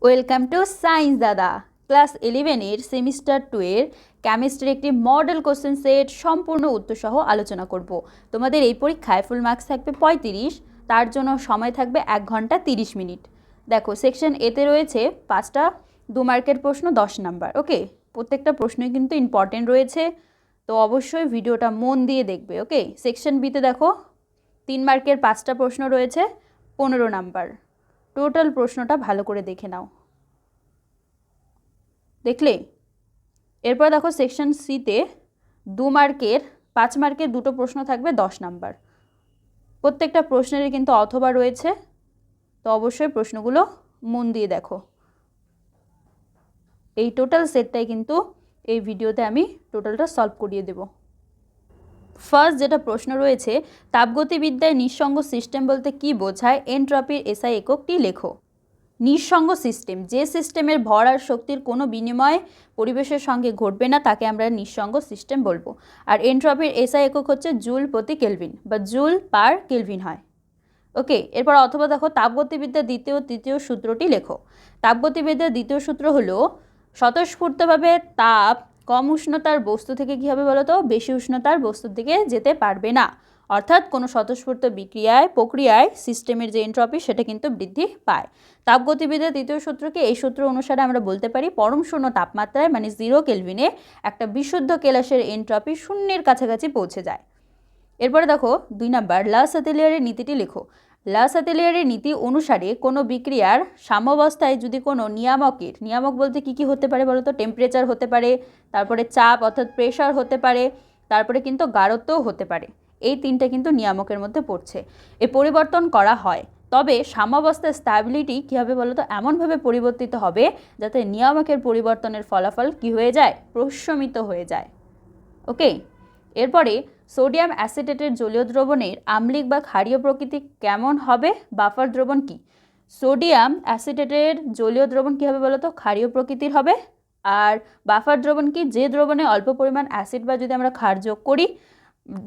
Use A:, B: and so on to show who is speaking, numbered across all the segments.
A: Welcome to science দাদা। Class 11-এর semester 2 এর কেমিস্ট্রির একটি মডেল কোশ্চেন সেট সম্পূর্ণ উত্তরসহ আলোচনা করব। তোমাদের এই পরীক্ষায় ফুল মার্কস থাকবে 35, তার জন্য সময় থাকবে 1 ঘন্টা 30 মিনিট। দেখো, সেকশন এতে রয়েছে 5টা 2 মার্কের প্রশ্ন, 10 নাম্বার। ওকে, প্রত্যেকটা প্রশ্নই কিন্তু ইম্পর্টেন্ট রয়েছে, তো অবশ্যই ভিডিওটা মন দিয়ে দেখবে। ওকে, সেকশন বিতে দেখো 3 মার্কের 5টা প্রশ্ন রয়েছে, 15 নাম্বার। টোটাল প্রশ্নটা ভালো করে দেখে নাও। দেখলে? এরপর দেখো সেকশন সিতে 2 মার্কের 5 মার্কের 2টো প্রশ্ন থাকবে, 10 নাম্বার। প্রত্যেকটা প্রশ্নেরই কিন্তু অথবা রয়েছে, তো অবশ্যই প্রশ্নগুলো মন দিয়ে দেখো। এই টোটাল সেটটাই কিন্তু এই ভিডিওতে আমি টোটালটা সলভ করিয়ে দেব। ফার্স্ট যেটা প্রশ্ন রয়েছে, তাপগতিবিদ্যায় নিঃসঙ্গ সিস্টেম বলতে কি বোঝায়? এনট্রপির এসআই এককটি লেখো। নিঃসঙ্গ সিস্টেম, যে সিস্টেমের ভর আর শক্তির কোনো বিনিময় পরিবেশের সঙ্গে ঘটবে না, তাকে আমরা নিঃসঙ্গ সিস্টেম বলবো। আর এনট্রপির এসআই একক হচ্ছে জুল প্রতি কেলভিন বা জুল পার কেলভিন হয়। ওকে, এরপর অথবা দেখো তাপগতিবিদ্যার দ্বিতীয় ও তৃতীয় সূত্রটি লেখো। তাপগতিবিদ্যার দ্বিতীয় সূত্র হলো স্বতঃস্ফূর্তভাবে তাপ কম উষ্ণতার বস্তু থেকে কী হবে বলো তো? বেশি উষ্ণতার বস্তুর দিকে যেতে পারবে না। অর্থাৎ কোনো স্বতঃস্ফূর্ত প্রক্রিয়ায় সিস্টেমের যে এনট্রপি সেটা কিন্তু বৃদ্ধি পায়। তাপগতিবিদ্যার তৃতীয় সূত্রকে এই সূত্র অনুসারে আমরা বলতে পারি পরম শূন্য তাপমাত্রায় মানে 0 কেলভিনে একটা বিশুদ্ধ কেলাসের এনট্রপি শূন্যের কাছাকাছি পৌঁছে যায়। এরপরে দেখো 2 নাম্বার, লা সাতেলিয়ারের নীতিটি লেখো। লা সাতেলিয়ারের নীতি অনুসারে কোনো বিক্রিয়ার সাম্যাবস্থায় যদি কোনো নিয়ামক বলতে কি কি হতে পারে বলো তো? টেম্পারেচার হতে পারে, তারপরে চাপ অর্থাৎ প্রেশার হতে পারে, তারপরে কিন্তু গাঢ়ত্বও হতে পারে। এই 3টা কিন্তু নিয়ামকের মধ্যে পড়ছে। এ পরিবর্তন করা হয়, তবে সাম্যাবস্থার স্ট্যাবিলিটি কী হবে বলো তো? এমনভাবে পরিবর্তিত হবে যাতে নিয়ামকের পরিবর্তনের ফলাফল কি হয়ে যায়? প্রশমিত হয়ে যায়। ওকে, এরপরে সোডিয়াম অ্যাসিটেটের জলীয় দ্রবণের আম্লিক বা ক্ষারীয় প্রকৃতি কেমন হবে? বাফার দ্রবণ কি? সোডিয়াম অ্যাসিটেটের জলীয় দ্রবণ কী হবে বলো তো? ক্ষারীয় প্রকৃতির হবে। আর বাফার দ্রবণ কি? যে দ্রবণে অল্প পরিমাণ অ্যাসিড বা যদি আমরা ক্ষার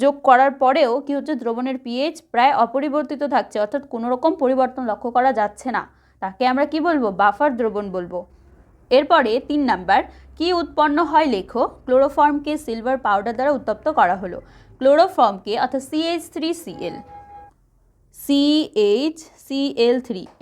A: যোগ করার পরেও কি হচ্ছে? দ্রবণের পিএইচ প্রায় অপরিবর্তিত থাকছে, অর্থাৎ কোনো রকম পরিবর্তন লক্ষ্য করা যাচ্ছে না, তাকে আমরা কি বলবো? বাফার দ্রবণ বলবো। এরপরে 3 নাম্বার, কি উৎপন্ন হয় লেখো। ক্লোরোফর্মকে সিলভার পাউডার দ্বারা উত্তপ্ত করা হলো। ক্লোরোফর্মকে অর্থাৎ CH3Cl,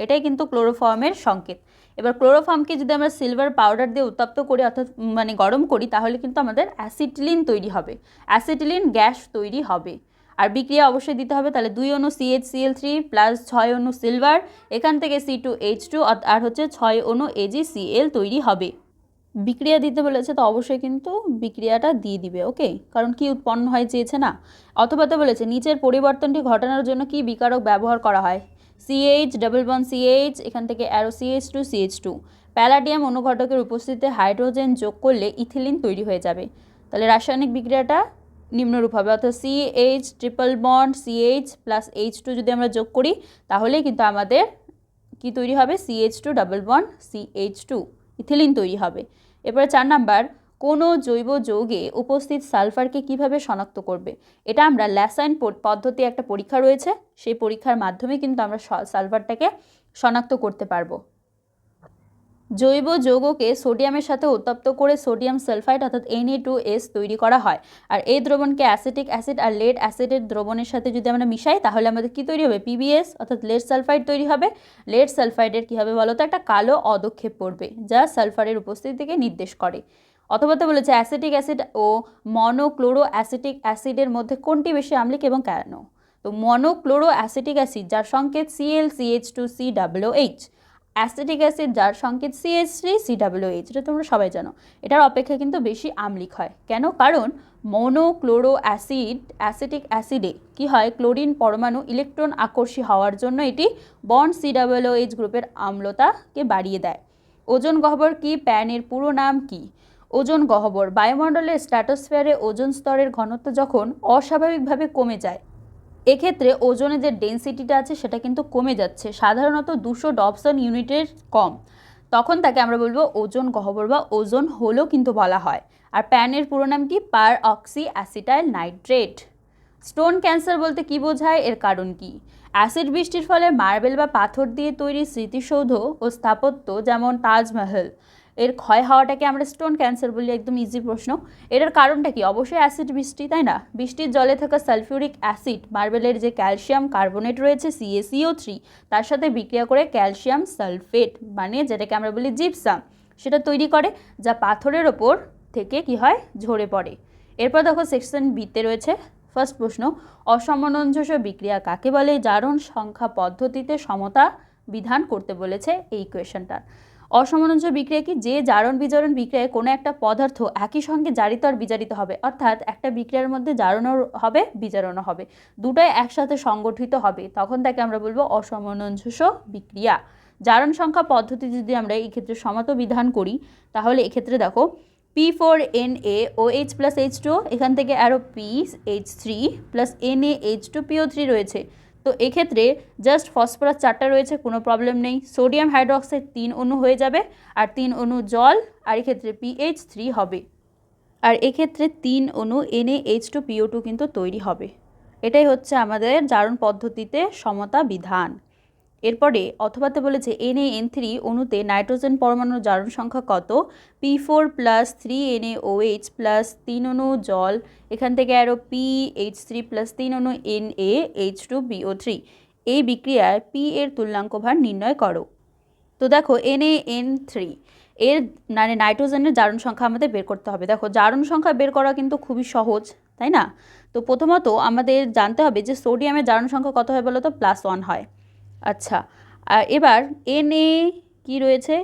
A: এটাই কিন্তু ক্লোরোফর্মের সংকেত। এবার ক্লোরোফর্মকে যদি আমরা সিলভার পাউডার দিয়ে উত্তপ্ত করি অর্থাৎ মানে গরম করি, তাহলে কিন্তু আমাদের অ্যাসিটিলিন তৈরি হবে, অ্যাসিটিলিন গ্যাস তৈরি হবে। আর বিক্রিয়া অবশ্যই দিতে হবে, তাহলে 2 অণু CHCl3 প্লাস 6 অণু সিলভার, এখান থেকে C2H2 আর হচ্ছে 6 অণু AgCl তৈরি হবে। বিক্রিয়া দিতে বলেছে, তো অবশ্যই কিন্তু বিক্রিয়াটা দিয়ে দিবে। ওকে, কারণ কি উৎপন্ন হয় চেয়েছে না। অথবা তো বলেছে নিচের পরিবর্তনটি ঘটানোর জন্য কি বিকারক ব্যবহার করা হয়? CH ডাবল বন্ড CH, এখান থেকে অ্যারো CH2 প্যালাডিয়াম অনুঘটকের উপস্থিতিতে হাইড্রোজেন যোগ করলে ইথিলিন তৈরি হয়ে যাবে। তাহলে রাসায়নিক বিক্রিয়াটা নিম্নরূপ হবে, অর্থাৎ CH triple bond CH plus H2 যদি আমরা যোগ করি, তাহলে কিন্তু আমাদের কি তৈরি হবে? CH2 double bond CH2, ethylene তৈরি হবে। এরপরে 4 নাম্বার, কোনো জৈব যৌগে উপস্থিত সালফারকে কিভাবে শনাক্ত করবে? এটা আমরা ল্যাসাইন পদ্ধতি একটা পরীক্ষা রয়েছে, সেই পরীক্ষার মাধ্যমে কিন্তু আমরা সালফারটাকে শনাক্ত করতে পারবো। জৈব যৌগকে সোডিয়ামের সাথে উত্তপ্ত করে সোডিয়াম সালফাইড অর্থাৎ Na2S তৈরি করা হয়। আর এই দ্রবণকে অ্যাসিটিক অ্যাসিড আর লেড অ্যাসিডের দ্রবণের সাথে যদি আমরা মিশাই, তাহলে আমাদের কি তৈরি হবে? PbS অর্থাৎ লেড সালফাইড তৈরি হবে। লেড সালফাইডের কী হবে বলো তো? একটা কালো অধক্ষেপ পড়বে, যা সালফারের উপস্থিতিকে নির্দেশ করে। অথবা তো বলেছে অ্যাসিটিক অ্যাসিড ও মনোক্লোরো অ্যাসিটিক অ্যাসিডের মধ্যে কোনটি বেশি আম্লিক এবং কেন? তো মনোক্লোরো অ্যাসিটিক অ্যাসিড যার সংকেত ClCH2COOH, অ্যাসিটিক অ্যাসিড যার সংকেত CH3COOH, এটা তোমরা সবাই জানো, এটার অপেক্ষা কিন্তু বেশি আম্লিক হয়। কেন? কারণ মনোক্লোরো অ্যাসিটিক অ্যাসিডে কি হয়? ক্লোরিন পরমাণু ইলেকট্রন আকর্ষী হওয়ার জন্য এটি বন্ড COOH গ্রুপের আম্লতাকে বাড়িয়ে দেয়। ওজোন গহ্বর কি? প্যানের পুরো নাম কি? ওজোন গহ্বর বায়ুমণ্ডলের স্ট্র্যাটোস্ফিয়ারে ওজোন স্তরের ঘনত্ব যখন অস্বাভাবিকভাবে কমে যায়, এক্ষেত্রে ওজনের যে ডেন্সিটিটা আছে সেটা কিন্তু কমে যাচ্ছে, সাধারণত 200 ডবসন ইউনিটের কম, তখন তাকে আমরা বলবো ওজোন গহ্বর বা ওজোন হোলও কিন্তু বলা হয়। আর প্যানের পুরো নাম কি? Peroxy acetyl nitrate. Stone cancer বলতে কি বোঝায়, এর কারণ কি? অ্যাসিড বৃষ্টির ফলে মার্বেল বা পাথর দিয়ে তৈরি স্মৃতিসৌধ ও স্থাপত্য যেমন তাজমহল এর ক্ষয় হওয়াটাকে আমরা স্টোন ক্যান্সার বলি। একদম ইজি প্রশ্ন। এটার কারণটা কি? অবশ্যই অ্যাসিড বৃষ্টি, তাই না? বৃষ্টির জলে থাকা সালফিউরিক অ্যাসিড মার্বেলের যে ক্যালসিয়াম কার্বনেট রয়েছে CaCO3 তার সাথে বিক্রিয়া করে ক্যালসিয়াম সালফেট মানে যেটাকে আমরা বলি জিপসাম সেটা তৈরি করে, যা পাথরের ওপর থেকে কি হয়, ঝরে পড়ে। এরপর দেখো সেকশন বিতে রয়েছে ফার্স্ট প্রশ্ন, অসামঞ্জস্য বিক্রিয়া কাকে বলে? জারণ সংখ্যা পদ্ধতিতে সমতা বিধান করতে বলেছে এই কোয়েশনটার। অসামঞ্জস্য বিক্রিয়া কি? যে জারণ বিজারণ বিক্রিয়ায় কোনো একটা পদার্থ একই সঙ্গে জারিত আর বিজারিত হবে, অর্থাৎ একটা বিক্রিয়ার মধ্যে জারণও হবে বিজারণও হবে, দুটোই একসাথে সংগঠিত হবে, তখন তাকে আমরা বলবো অসামঞ্জস্য বিক্রিয়া। জারণ সংখ্যা পদ্ধতি যদি আমরা এই ক্ষেত্রে সমত বিধান করি তাহলে এক্ষেত্রে দেখো P4NaOH + H2O, এখান থেকে আরও PH3 + NaH2PO3 রয়েছে। তো এক্ষেত্রে জাস্ট ফসফরাস 4টা রয়েছে, কোনো প্রবলেম নেই। সোডিয়াম হাইড্রোক্সাইড 3 অণু হয়ে যাবে, আর 3 অণু জল, আর এক্ষেত্রে PH3 হবে, আর এক্ষেত্রে 3 অণু NaH2PO2 কিন্তু তৈরি হবে। এটাই হচ্ছে আমাদের জারণ পদ্ধতিতে সমতা বিধান। এরপরে অথবাতে বলেছে Na-N3 অণুতে নাইট্রোজেন পরমাণুর জারণ সংখ্যা কত? P4 + 3NaOH + 3 অণু জল, এখান থেকে আরও PH3 + 3 অণু NaH2PO3। এই বিক্রিয়ায় P এর তুল্যাঙ্ক ভার নির্ণয় করো। তো দেখো Na-N3 এর মানে নাইট্রোজেনের জারণ সংখ্যা আমাদের বের করতে হবে। দেখো জারণ সংখ্যা বের করা কিন্তু খুবই সহজ, তাই না? তো প্রথমত আমাদের জানতে হবে যে সোডিয়ামের জারণ সংখ্যা কত হয় বলো তো? +1 হয়। আচ্ছা, আর এবার Na কি রয়েছে?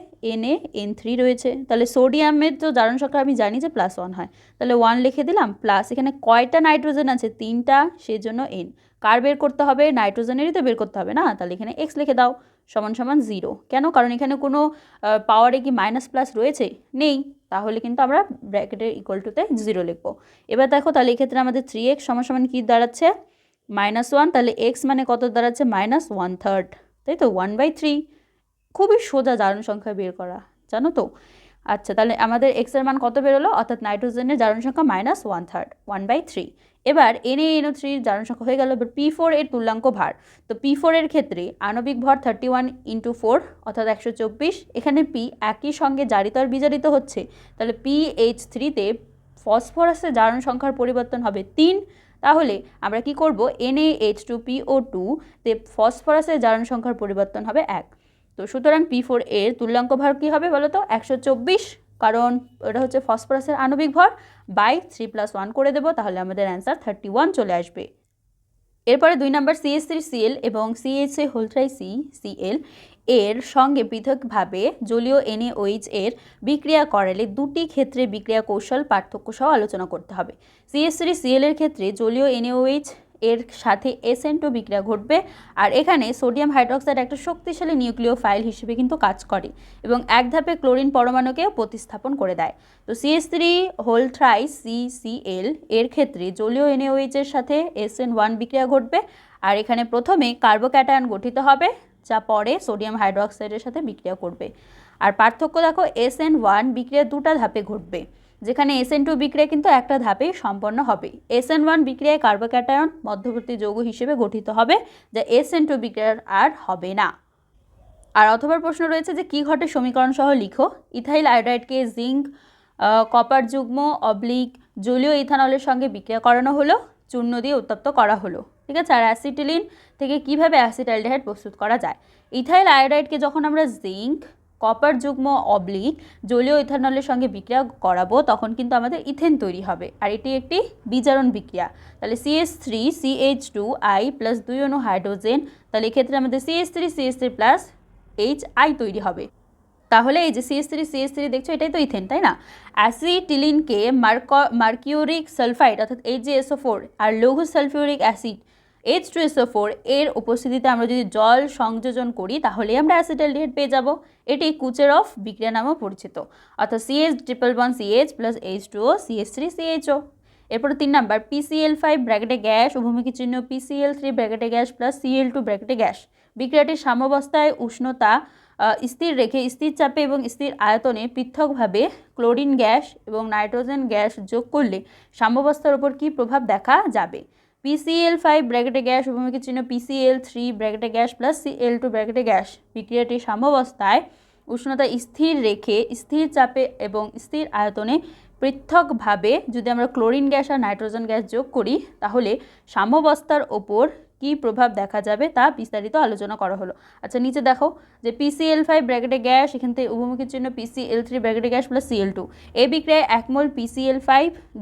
A: Na-N3 রয়েছে, তাহলে সোডিয়ামের তো জারণ সংখ্যা আমি জানি যে +1 হয়, তাহলে 1 লিখে দিলাম প্লাস এখানে কয়টা নাইট্রোজেন আছে? 3টা, সেই জন্য N। কার বের করতে হবে? নাইট্রোজেনেরই তো বের করতে হবে না, তাহলে এখানে X লিখে দাও = 0। কেন? কারণ এখানে কোনো পাওয়ারে কি মাইনাস প্লাস রয়েছে? নেই, তাহলে কিন্তু আমরা ব্র্যাকেটের = 0 লিখবো। এবার দেখো তাহলে এক্ষেত্রে আমাদের 3x = কি দাঁড়াচ্ছে? -1, তাহলে x মানে কত দাঁড়াচ্ছে? -1/3, তাই তো? 1/3। খুবই সোজা জারণ সংখ্যা বের করা, জানো তো? আচ্ছা, তাহলে আমাদের x এর মান কত বেরোলো? অর্থাৎ নাইট্রোজেনের জারণ সংখ্যা -1/3, 1/3। এবার NaNO3 জারণ সংখ্যা হয়ে গেল। এবার P4 এর তুল্যাঙ্ক ভার। তো P4 এর ক্ষেত্রে আণবিক ভর 31 × 4 অর্থাৎ 124। এখানে P একই সঙ্গে জারিত আর বিজারিত হচ্ছে, তাহলে PH3-তে ফসফরাসের জারণ সংখ্যার পরিবর্তন হবে 3। তাহলে আমরা কি করব? NaH2PO2-তে ফসফরাসের জারণ সংখ্যার পরিবর্তন হবে 1। তো সুতরাং P4 এর তুল্যাঙ্ক ভর কী হবে বলো তো? 124, কারণ এটা হচ্ছে ফসফরাসের আণবিক ভর, বাই 3 + 1 করে দেবো, তাহলে আমাদের অ্যান্সার 31 চলে আসবে। এরপরে 2 নম্বর CH3Cl এবং CHA3CCl এর সঙ্গে পৃথকভাবে জলীয় NaOH এর বিক্রিয়া করালে দুটি ক্ষেত্রে বিক্রিয়া কৌশল পার্থক্য সহ আলোচনা করতে হবে। CH3Cl এর ক্ষেত্রে জলীয় NaOH এর সাথে SN2 বিক্রিয়া ঘটবে, আর এখানে সোডিয়াম হাইড্রোক্সাইড একটা শক্তিশালী নিউক্লিওফাইল হিসেবে কিন্তু কাজ করে এবং এক ধাপে ক্লোরিন পরমাণুকেও প্রতিস্থাপন করে দেয়। তো CH3CCl এর ক্ষেত্রে জলীয় NaOH এর সাথে SN1 বিক্রিয়া ঘটবে, আর এখানে প্রথমে কার্বোক্যাটায়ন গঠিত হবে যা পরে সোডিয়াম হাইড্রোক্সাইডের সাথে বিক্রিয়া করবে। আর পার্থক্য দেখো, SN1 বিক্রিয়া দুটা ধাপে ঘটবে, যেখানে SN2 বিক্রিয়া কিন্তু একটা ধাপেই সম্পন্ন হবে। SN1 বিক্রিয়ায় কার্বোক্যাটায়ন মধ্যবর্তী যৌগ হিসেবে গঠিত হবে, যা SN2 বিক্রিয়ার আর হবে না। আর অথবা প্রশ্ন রয়েছে যে কি ঘটে সমীকরণ সহ লিখো। ইথাইল আয়োডাইডকে জিঙ্ক কপার যুগ্ম জলীয় ইথানলের সঙ্গে বিক্রিয়া করানো হলো, চূর্ণ দিয়ে উত্তপ্ত করা হলো, ঠিক আছে? আর অ্যাসিটিলিন থেকে কিভাবে অ্যাসিটালডিহাইড প্রস্তুত করা যায়? ইথাইল আয়োডাইডকে যখন আমরা জিঙ্ক কপার যুগ্ম জলীয় ইথানলের সঙ্গে বিক্রিয়া করাবো তখন কিন্তু আমাদের ইথেন তৈরি হবে, আর এটি একটি বিজারণ বিক্রিয়া। তাহলে CH3CH2I + 2 অণু হাইড্রোজেন, তাহলে এক্ষেত্রে আমাদের CH3CH3 + HI তৈরি হবে। তাহলে এই যে CH3 দেখছো, এটাই তো ইথেন, তাই না? অ্যাসিটিলিনকে মার্কিউরিক সালফাইড অর্থাৎ HgSO4 আর লৌহ সালফিউরিক অ্যাসিড H2SO4 এর উপস্থিতিতে আমরা যদি জল সংযোজন করি তাহলে আমরা অ্যাসিটালডিহাইড পেয়ে যাব। এটি কুচেরফ বিক্রিয়া নামেও পরিচিত, অর্থাৎ CH111CH + H2O CH3CHO। এরপরে 3 নাম্বার PCl5 ব্র্যাকেটে গ্যাস ও ভূমিকি চিহ্ন PCl3 ব্র্যাকেটে গ্যাস + Cl2 ব্র্যাকেটে গ্যাস বিক্রিয়াটির সাম্যাবস্থায় উষ্ণতা স্থির রেখে স্থির চাপে এবং স্থির আয়তনে পৃথকভাবে ক্লোরিন গ্যাস এবং নাইট্রোজেন গ্যাস যোগ করলে সাম্যাবস্থার উপর কী প্রভাব দেখা যাবে? PCl5 ব্র্যাকেটে গ্যাস উপমুখী চিহ্ন PCl3 ব্র্যাকেটে গ্যাস প্লাস Cl2 ব্র্যাকেটে গ্যাস বিক্রিয়াটি সাম্যাবস্থায় উষ্ণতা স্থির রেখে স্থির চাপে এবং স্থির আয়তনে পৃথকভাবে যদি আমরা ক্লোরিন গ্যাস আর নাইট্রোজেন গ্যাস যোগ করি তাহলে সাম্যাবস্থার ওপর কী প্রভাব দেখা যাবে তা বিস্তারিত আলোচনা করা হলো। আচ্ছা, নিচে দেখো যে PCl5 ব্র্যাকেটে গ্যাস, এখান থেকে উভমুখী চিহ্ন PCl3 ব্র্যাকেটে গ্যাস প্লাস Cl2, এই বিক্রিয়ায় 1 মোল PCl5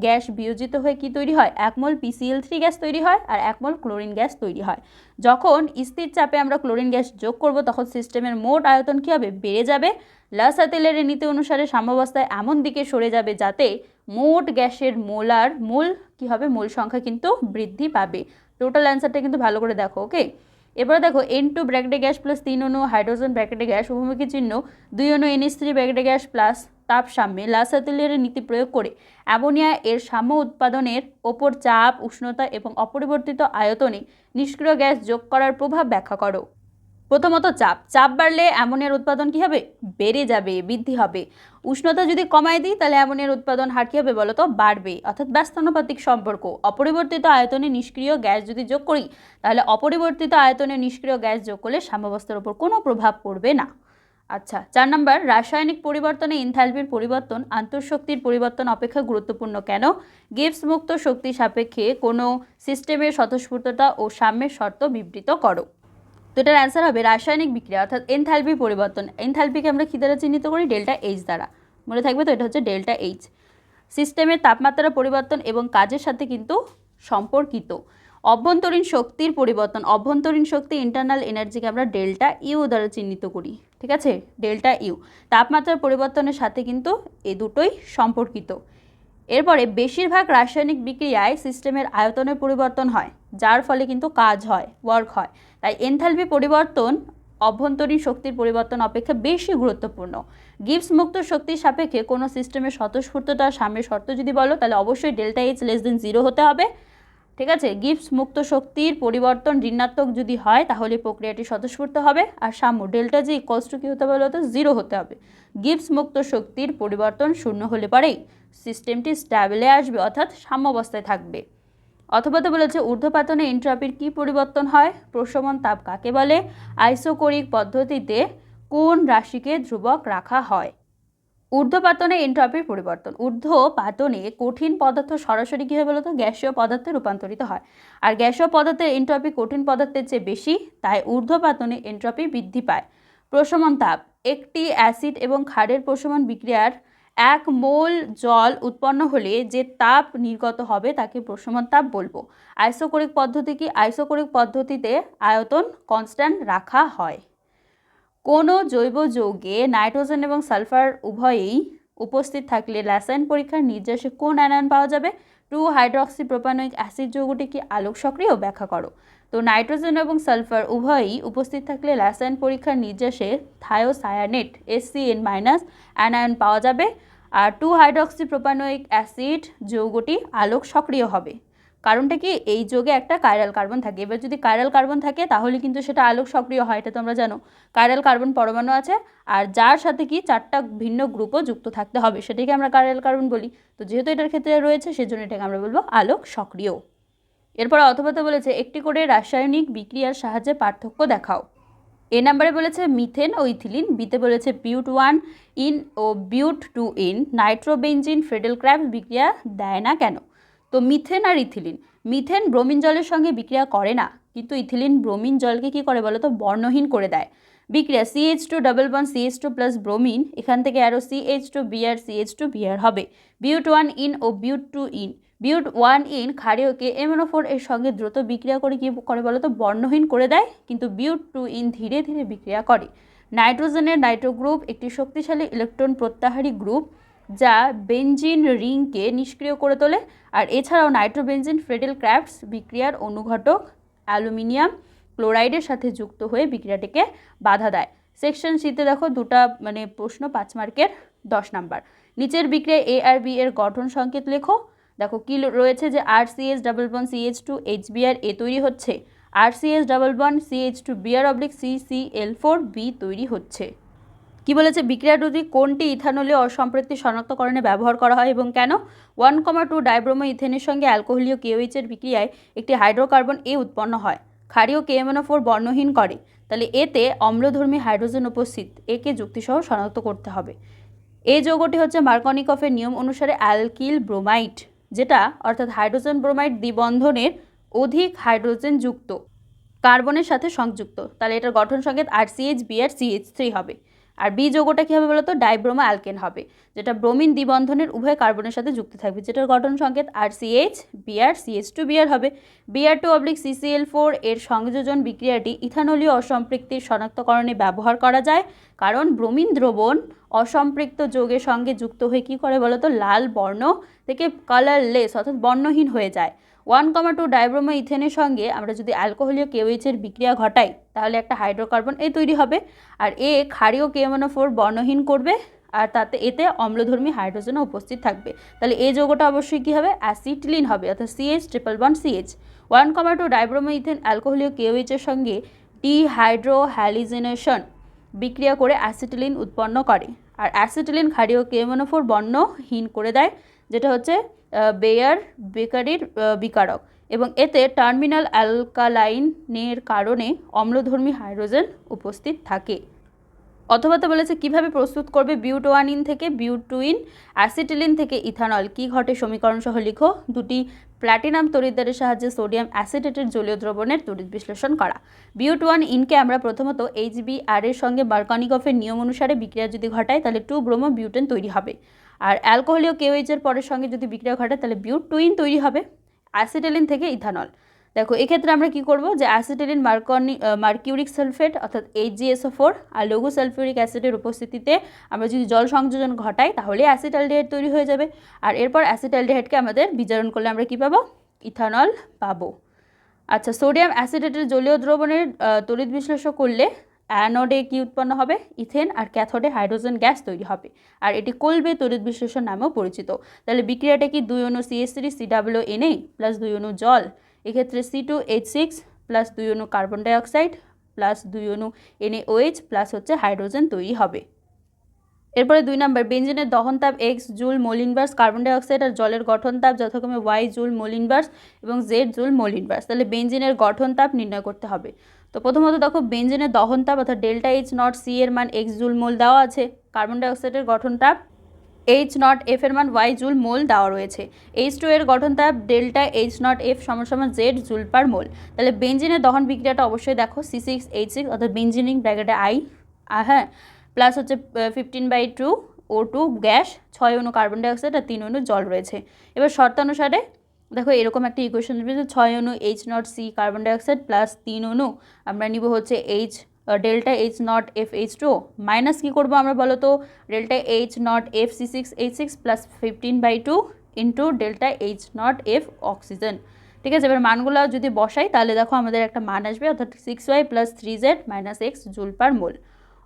A: গ্যাস বিয়োজিত হয়ে কি তৈরি হয়? 1 মোল PCl3 গ্যাস তৈরি হয় আর 1 মোল ক্লোরিন গ্যাস তৈরি হয়। যখন স্থির চাপে আমরা ক্লোরিন গ্যাস যোগ করব তখন সিস্টেমের মোট আয়তন কী হবে? বেড়ে যাবে। লাসাতেলের নীতি অনুসারে সাম্যাবস্থায় এমন দিকে সরে যাবে যাতে মোট গ্যাসের মোল কী হবে? মোল সংখ্যা কিন্তু বৃদ্ধি পাবে। টোটাল অ্যান্সারটা কিন্তু ভালো করে দেখো, ওকে। এবারে দেখো N2 ব্র্যাকেটে গ্যাস প্লাস 3 অণু হাইড্রোজেন ব্র্যাকেটে গ্যাস উপমুখী চিহ্ন 2 অণু NH3 ব্র্যাকেটে গ্যাস প্লাস তাপ সাম্যে লাসাতেলের নীতি প্রয়োগ করে অ্যামোনিয়া এর সাম্য উৎপাদনের ওপর চাপ, উষ্ণতা এবং অপরিবর্তিত আয়তনে নিষ্ক্রিয় গ্যাস যোগ করার প্রভাব ব্যাখ্যা করো। প্রথমত চাপ বাড়লে অ্যামোনিয়ার উৎপাদন কী হবে? বেড়ে যাবে, বৃদ্ধি হবে। উষ্ণতা যদি কমায় দিই তাহলে অ্যামোনিয়ার উৎপাদন হার কী হবে বলো তো? বাড়বে, অর্থাৎ ব্যস্তানুপাতিক সম্পর্ক। অপরিবর্তিত আয়তনে নিষ্ক্রিয় গ্যাস যদি যোগ করি তাহলে অপরিবর্তিত আয়তনে নিষ্ক্রিয় গ্যাস যোগ করলে সাম্যাবস্থার উপর কোনো প্রভাব পড়বে না। আচ্ছা, 4 নম্বর, রাসায়নিক পরিবর্তনে এনথালপির পরিবর্তন আন্তঃশক্তির পরিবর্তন অপেক্ষা গুরুত্বপূর্ণ কেন? গিবস মুক্ত শক্তি সাপেক্ষে কোনো সিস্টেমের স্বতঃস্ফূর্ততা ও সাম্যের শর্ত বিবৃত করো। তো এটার অ্যান্সার হবে রাসায়নিক বিক্রিয়া অর্থাৎ এনথালপির পরিবর্তন। এনথালপিকে আমরা কী দ্বারা চিহ্নিত করি? ডেল্টা এইচ দ্বারা, মনে থাকবে তো, এটা হচ্ছে ডেল্টা এইচ। সিস্টেমের তাপমাত্রা পরিবর্তন এবং কাজের সাথে কিন্তু সম্পর্কিত। অভ্যন্তরীণ শক্তির পরিবর্তন, অভ্যন্তরীণ শক্তি ইন্টারনাল এনার্জিকে আমরা ডেল্টা ইউ দ্বারা চিহ্নিত করি, ঠিক আছে? ডেল্টা ইউ তাপমাত্রার পরিবর্তনের সাথে কিন্তু এই দুটোই সম্পর্কিত। এরপরে বেশিরভাগ রাসায়নিক বিক্রিয়ায় সিস্টেমের আয়তনের পরিবর্তন হয়, যার ফলে কিন্তু কাজ হয়, ওয়ার্ক হয়। তাই এনথালপি পরিবর্তন অভ্যন্তরীণ শক্তির পরিবর্তন অপেক্ষা বেশি গুরুত্বপূর্ণ। গিবস মুক্ত শক্তির সাপেক্ষে কোনো সিস্টেমের স্বতঃস্ফূর্ততা সাম্যের শর্ত যদি বলো তাহলে অবশ্যই ডেল্টা এইচ লেস দেন 0 হতে হবে, ঠিক আছে? গিবস মুক্ত শক্তির পরিবর্তন ঋণাত্মক যদি হয় তাহলে প্রক্রিয়াটি স্বতঃস্ফূর্ত হবে, আর সাম্য ডেল্টা জি ইকুয়ালস টু কী হতে হবে বলতো? 0 হতে হবে। গিবস মুক্ত শক্তির পরিবর্তন 0 হলে পরেই সিস্টেমটি স্ট্যাবলে আসবে, অর্থাৎ সাম্যাবস্থায় থাকবে। অথবা তো বলেছে ঊর্ধ্বপাতনে এন্ট্রপির কী পরিবর্তন হয়? প্রশমন তাপ কাকে বলে? আইসোকোরিক পদ্ধতিতে কোন রাশিকে ধ্রুবক রাখা হয়? ঊর্ধ্বপাতনে এন্ট্রপির পরিবর্তন, ঊর্ধ্বপাতনে কঠিন পদার্থ সরাসরি কী হয় বলতো? গ্যাসীয় পদার্থে রূপান্তরিত হয়, আর গ্যাসীয় পদার্থের এন্ট্রপি কঠিন পদার্থের চেয়ে বেশি, তাই ঊর্ধ্বপাতনে এন্ট্রপি বৃদ্ধি পায়। প্রশমন তাপ, একটি অ্যাসিড এবং ক্ষারের প্রশমন বিক্রিয়ার 1 মোল জল উৎপন্ন হলে যে তাপ নির্গত হবে তাকে প্রশমন তাপ বলবো। আইসোকোরিক পদ্ধতি কি? আইসোকোরিক পদ্ধতিতে আয়তন কনস্ট্যান্ট রাখা হয়। কোনো জৈব যৌগে নাইট্রোজেন এবং সালফার উভয়েই উপস্থিত থাকলে রাসায়ন পরীক্ষার নির্যাসে কোন অ্যানায়ন পাওয়া যাবে? 2-হাইড্রক্সিপ্রোপানোয়িক অ্যাসিড যৌগটি কি আলোক সক্রিয়? ব্যাখ্যা করো। তো নাইট্রোজেন এবং সালফার উভয়ই উপস্থিত থাকলে রাসায়ন পরীক্ষার নির্যাসে থায়োসায়ানেট HCN- অ্যানায়ন পাওয়া যাবে, আর 2-হাইড্রক্সিপ্রোপানোয়িক অ্যাসিড যৌগটি আলোক সক্রিয় হবে। কারণটা কি? এই যোগে একটা কাইরাল কার্বন থাকে। এবার যদি কাইরাল কার্বন থাকে তাহলে কিন্তু সেটা আলোক সক্রিয় হয়, এটা তোমরা জানো। কাইরাল কার্বন পরমাণু আছে আর যার সাথে কি 4টা ভিন্ন গ্রুপও যুক্ত থাকতে হবে, সেটাকে আমরা কাইরাল কার্বন বলি। তো যেহেতু এটার ক্ষেত্রে রয়েছে সেজন্য এটাকে আমরা বলবো আলোক সক্রিয়। এরপর অথবা তো বলেছে একটি করে রাসায়নিক বিক্রিয়ার সাহায্যে পার্থক্য দেখাও। এ নাম্বারে বলেছে মিথেন ও ইথিলিন, বিতে বলেছে বিউট 1 ইন ও বিউট 2 ইন নাইট্রোবেনজিন ফ্রেডেল ক্র্যাবস বিক্রিয়া দেয় না কেন? তো মিথেন আর ইথিলিন, মিথেন ব্রোমিন জলের সঙ্গে বিক্রিয়া করে না, কিন্তু ইথিলিন ব্রোমিন জলকে কী করে বলো তো? বর্ণহীন করে দেয়। বিক্রিয়া CH2 double bond CH2 plus bromine, এখান থেকে আরও CH2Br হবে। বিউট 1 ইন ও বিউট 2 ইন, বিউট 1 ইন ক্ষারীয়কে MnO4 এর সঙ্গে দ্রুত বিক্রিয়া করে কী করে বলো তো? বর্ণহীন করে দেয়, কিন্তু বিউট 2 ইন ধীরে ধীরে বিক্রিয়া করে। নাইট্রোজেনের নাইট্রো গ্রুপ একটি শক্তিশালী ইলেকট্রন প্রত্যাহারী গ্রুপ যা বেনজিন রিংকে নিষ্ক্রিয় করে তোলে, আর এছাড়াও নাইট্রোবেনজিন ফ্রেডেল ক্র্যাবস বিক্রিয়ার অনুঘটক অ্যালুমিনিয়াম ক্লোরাইডের সাথে যুক্ত হয়ে বিক্রিয়াটিকে বাধা দেয়। সেকশন সিতে দেখো দুটা প্রশ্ন 5 মার্কের 10 নাম্বার। নিচের বিক্রিয়া A আর B এর গঠন সংকেত লেখো। দেখো কি রয়েছে যে RCH double bond CH2 HBr A তৈরি হচ্ছে, RCH double bond CH2 Br oblique CCl4 B তৈরি হচ্ছে। কি বলেছে, বিক্রিয়া দুটি কোনটি ইথানলীয় অসম্পৃক্তি শনাক্তকরণে ব্যবহার করা হয় এবং কেন? 1,2 ডাইব্রোমো ইথেনের সঙ্গে অ্যালকোহলীয় KOH এর বিক্রিয়ায় একটি হাইড্রোকার্বন এ উৎপন্ন হয়, ক্ষারীয় KMnO4 বর্ণহীন করে, তাহলে এতে অম্লধর্মী হাইড্রোজেন উপস্থিত, একে যুক্তিসহ শনাক্ত করতে হবে। এই যৌগটি হচ্ছে মার্কনিকফের নিয়ম অনুসারে অ্যালকিল ব্রোমাইড, যেটা অর্থাৎ হাইড্রোজেন ব্রোমাইড দ্বিবন্ধনের অধিক হাইড্রোজেন যুক্ত কার্বনের সাথে সংযুক্ত, তাহলে এটার গঠন সংকেত RCH, Br, CH3 হবে। আর বি যৌগটা কী হবে বলতো, ডাইব্রোমো অ্যালকেন হবে, যেটা ব্রোমিন দ্বিবন্ধনের উভয় কার্বনের সাথে যুক্ত থাকবে, যেটার গঠন সংকেত RCH, Br, CH2Br হবে। Br2/CCl4 এর সংযোজন বিক্রিয়াটি ইথানলীয় অসম্পৃক্তির শনাক্তকরণে ব্যবহার করা যায়, কারণ ব্রোমিন দ্রবণ অসম্পৃক্ত যৌগের সঙ্গে যুক্ত হয়ে কী করে বলতো, লাল বর্ণ থেকে কালারলেস অর্থাৎ বর্ণহীন হয়ে যায়। 1,2 ডাইব্রোমো ইথেনের সঙ্গে আমরা যদি অ্যালকোহলীয় KOH এর বিক্রিয়া ঘটাই তাহলে একটা হাইড্রোকার্বন এ তৈরি হবে, আর এ ক্ষারীয় KMnO4 বর্ণহীন করবে, আর এতে অম্লধর্মী হাইড্রোজেনও উপস্থিত থাকবে, তাহলে এই যৌগটা অবশ্যই কী হবে, অ্যাসিটিলিন হবে, অর্থাৎ CH111CH। 1,2 ডাইব্রোমো ইথেন অ্যালকোহলীয় KOH এর সঙ্গে ডিহাইড্রোহ্যালিজিনেশন বিক্রিয়া করে অ্যাসিটিলিন উৎপন্ন করে, আর অ্যাসিটিলিন ক্ষারীয় KMnO4 বর্ণহীন করে দেয়, যেটা হচ্ছে বেকারির বিকারক, এবং এতে টার্মিনাল অ্যালকালাইনের কারণে অম্লধর্মী হাইড্রোজেন উপস্থিত থাকে। অথবা তো বলেছে কিভাবে প্রস্তুত করবে বিউটোয়ানিন থেকে বিউটুইন, অ্যাসিটিলিন থেকে ইথানল, কি ঘটে সমীকরণ সহ লিখো। দুটি প্ল্যাটিনাম তড়িৎদ্বারের সাহায্যে সোডিয়াম অ্যাসিটেটের জলীয় দ্রবণের তড়িৎ বিশ্লেষণ করা। বিউটোয়ানিনকে আমরা প্রথমত HBr এর সঙ্গে মার্কনিকফের নিয়ম অনুসারে বিক্রিয়া যদি ঘটাই তাহলে 2-ব্রোমো বিউটেন তৈরি হবে, আর অ্যালকোহলীয় KOH এর পরের সঙ্গে যদি বিক্রিয়া ঘটায় তাহলে বিউটুইন তৈরি হবে, অ্যাসিটিলিন থেকে ইথানল। দেখো এক্ষেত্রে আমরা কি করব, যে অ্যাসিটিলিন মার্কিউরিক সালফেট অর্থাৎ HgSO4 আর লঘু সালফিউরিক অ্যাসিডের উপস্থিতিতে আমরা যদি জল সংযোজন ঘটাই তাহলে অ্যাসিটালডিহাইড তৈরি হয়ে যাবে, আর এরপর অ্যাসিটালডিহাইডকে আমাদের বিজারণ করলে আমরা কি পাবো, ইথানল পাবো। আচ্ছা, সোডিয়াম অ্যাসিটেটের জলীয় দ্রবণের তড়িৎ বিশ্লেষণ করলে অ্যানোডে কি উৎপন্ন হবে, ইথেন, আর ক্যাথোডে হাইড্রোজেন গ্যাস তৈরি হবে, আর এটি কোলবে তড়িৎ বিশ্লেষণ নামেও পরিচিত। তাহলে বিক্রিয়াটা কি 2 অণু CH3 COONA প্লাস 2 অণু জল, এক্ষেত্রে C2H6 প্লাস 2 অণু কার্বন ডাইঅক্সাইড প্লাস 2 অণু NaOH প্লাস হচ্ছে হাইড্রোজেন তৈরি হবে। এরপরে 2 নম্বর, বেঞ্জিনের দহন তাপ X joule mole inverse carbon dioxide আর জলের গঠন তাপ যথাক্রমে Y জুল মোল ইনভার্স এবং Z জুল মোল ইনভার্স, তাহলে বেঞ্জিনের গঠন তাপ নির্ণয় করতে হবে। তো প্রথমত দেখো বেঞ্জিনের দহন তাপ অর্থাৎ ΔH0C এর মান X জুল মোল দেওয়া আছে, কার্বন ডাইঅক্সাইডের গঠন তাপ H0F এর মান Y জুল মোল দেওয়া রয়েছে, H2 এর গঠন তাপ ΔH0F = Z জুল পার মোল। তাহলে বেঞ্জিনের দহন বিক্রিয়াটা অবশ্যই দেখো C6H6 অর্থাৎ বেঞ্জিনিং ব্র্যাকেটে I, হ্যাঁ, প্লাস হচ্ছে 15/2 O2 গ্যাস, 6 অণু কার্বন ডাইঅক্সাইড আর 3 অণু জল রয়েছে। এবার শর্তানুসারে দেখো এরকম একটা ইকুয়েশন দেবে, 6 অণু H0C কার্বন ডাইঅক্সাইড প্লাস 3 অণু আমরা নিব হচ্ছে ΔH0FH2 মাইনাস কী করবো আমরা বলো তো, ΔH0FC6H6 plus 15/2 into ΔH0F oxygen. ঠিক আছে, এবার মানগুলো যদি বসাই তাহলে দেখো আমাদের একটা মান আসবে, অর্থাৎ 6Y plus 3Z minus X joule per mole.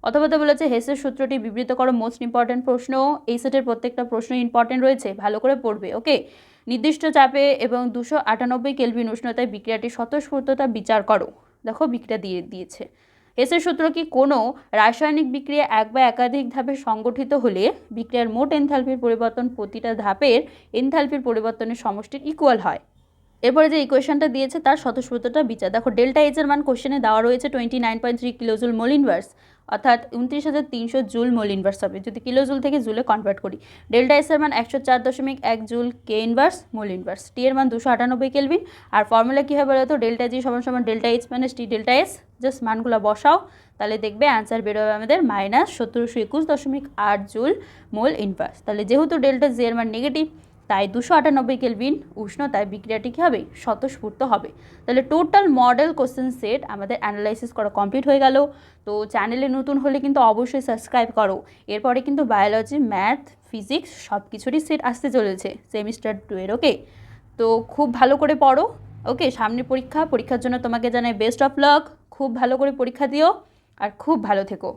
A: অথবা তো বলেছে হেসের সূত্রটি বিবৃত করো, মোস্ট ইম্পর্টেন্ট প্রশ্ন, এই সেটের প্রত্যেকটা প্রশ্ন ইম্পর্টেন্ট রয়েছে, ভালো করে পড়বে। ওকে, নির্দিষ্ট চাপে এবং 298 কেলভিন উষ্ণতায় বিক্রিয়াটির স্বতঃস্ফূর্ততা বিচার করো। দেখো বিক্রিয়া দিয়েছে। হেসের সূত্র কি, কোনো রাসায়নিক বিক্রিয়া এক বা একাধিক ধাপে সংগঠিত হলে বিক্রিয়ার মোট এনথালপির পরিবর্তন প্রতিটা ধাপের এনথালপির পরিবর্তনের সমষ্টির ইকুয়াল হয়। এরপরে যে ইকুয়েশনটা দিয়েছে তার স্বতঃস্ফূর্ততা বিচার। দেখো ΔH এর মান কোশ্চেনে দেওয়া রয়েছে 29.3 কিলোজুল মোল ইনভার্স, অর্থাৎ 29,300 জুল মোল ইনভার্স হবে যদি কিলোজুল থেকে জুলে কনভার্ট করি। ΔS এর মান 104.1 joule K inverse mole inverse. T এর মান 298 কেলভিন। আর ফর্মুলা কী হবে বলতো, ΔG = ΔH - T ΔS। Just মানগুলো বসাও, তাহলে দেখবে অ্যান্সার বেরোবে আমাদের -1721.8 জুল মোল ইনভার্স। তাহলে যেহেতু ΔG এর মান নেগেটিভ তাই 298 কেলভিন উষ্ণতায় বিক্রিয়াটি কী হবে, স্বতঃস্ফূর্ত হবে। তাহলে টোটাল মডেল কোশ্চেন সেট আমাদের অ্যানালাইসিস করা কমপ্লিট হয়ে গেল। তো চ্যানেলে নতুন হলে কিন্তু অবশ্যই সাবস্ক্রাইব করো। এরপরে কিন্তু বায়োলজি, ম্যাথ, ফিজিক্স সব কিছুরই সেট আসতে চলেছে সেমিস্টার 2 এর। ওকে, তো খুব ভালো করে পড়ো। ওকে, সামনে পরীক্ষার জন্য তোমাকে জানাই বেস্ট অফ লাক। খুব ভালো করে পরীক্ষা দিও আর খুব ভালো থেকো।